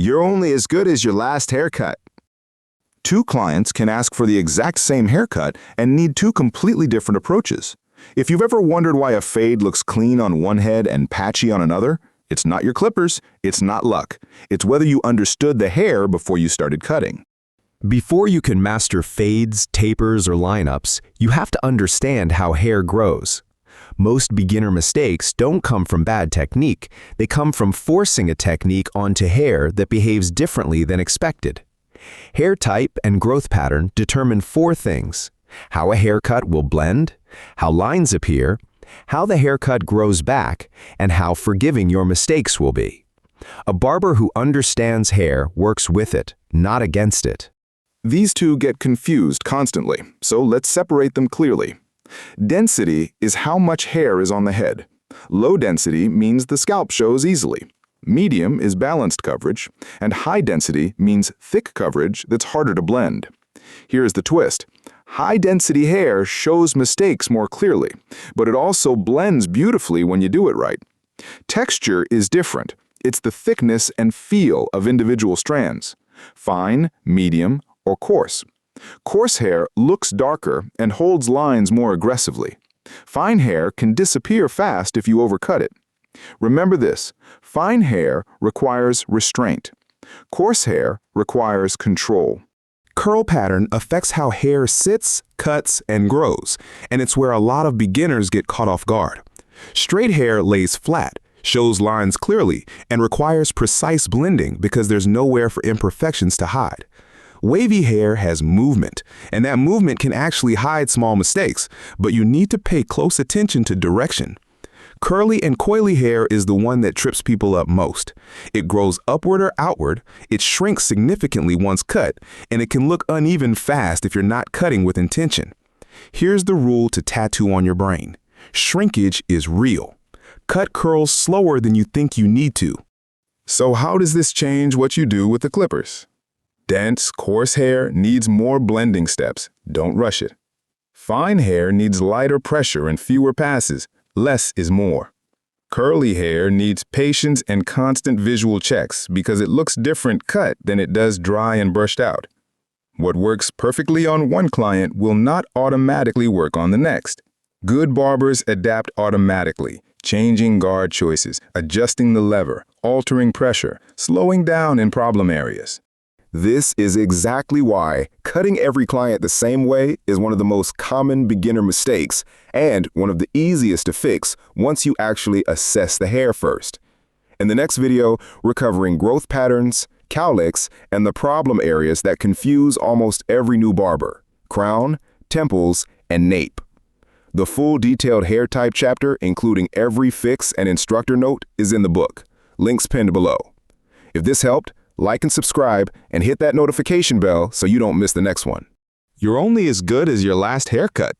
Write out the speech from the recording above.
You're only as good as your last haircut. Two clients can ask for the exact same haircut and need two completely different approaches. If you've ever wondered why a fade looks clean on one head and patchy on another, it's not your clippers, it's not luck. It's whether you understood the hair before you started cutting. Before you can master fades, tapers, or lineups, you have to understand how hair grows. Most beginner mistakes don't come from bad technique, they come from forcing a technique onto hair that behaves differently than expected. Hair type and growth pattern determine four things: how a haircut will blend, how lines appear, how the haircut grows back, and how forgiving your mistakes will be. A barber who understands hair works with it, not against it. These two get confused constantly, so let's separate them clearly. Density is how much hair is on the head. Low density means the scalp shows easily. Medium is balanced coverage, and high density means thick coverage that's harder to blend. Here's the twist. High-density hair shows mistakes more clearly, but it also blends beautifully when you do it right. Texture is different. It's the thickness and feel of individual strands. Fine, medium, or coarse. Coarse hair looks darker and holds lines more aggressively. Fine hair can disappear fast if you overcut it. Remember this, fine hair requires restraint. Coarse hair requires control. Curl pattern affects how hair sits, cuts, and grows, and it's where a lot of beginners get caught off guard. Straight hair lays flat, shows lines clearly, and requires precise blending because there's nowhere for imperfections to hide. Wavy hair has movement, and that movement can actually hide small mistakes, but you need to pay close attention to direction. Curly and coily hair is the one that trips people up most. It grows upward or outward, it shrinks significantly once cut, and it can look uneven fast if you're not cutting with intention. Here's the rule to tattoo on your brain. Shrinkage is real. Cut curls slower than you think you need to. So how does this change what you do with the clippers? Dense, coarse hair needs more blending steps. Don't rush it. Fine hair needs lighter pressure and fewer passes. Less is more. Curly hair needs patience and constant visual checks because it looks different cut than it does dry and brushed out. What works perfectly on one client will not automatically work on the next. Good barbers adapt automatically, changing guard choices, adjusting the lever, altering pressure, slowing down in problem areas. This is exactly why cutting every client the same way is one of the most common beginner mistakes and one of the easiest to fix once you actually assess the hair first. In the next video, we're covering growth patterns, cowlicks, and the problem areas that confuse almost every new barber: crown, temples, and nape. The full detailed hair type chapter, including every fix and instructor note, is in the book. Links pinned below. If this helped, like and subscribe, and hit that notification bell so you don't miss the next one. You're only as good as your last haircut.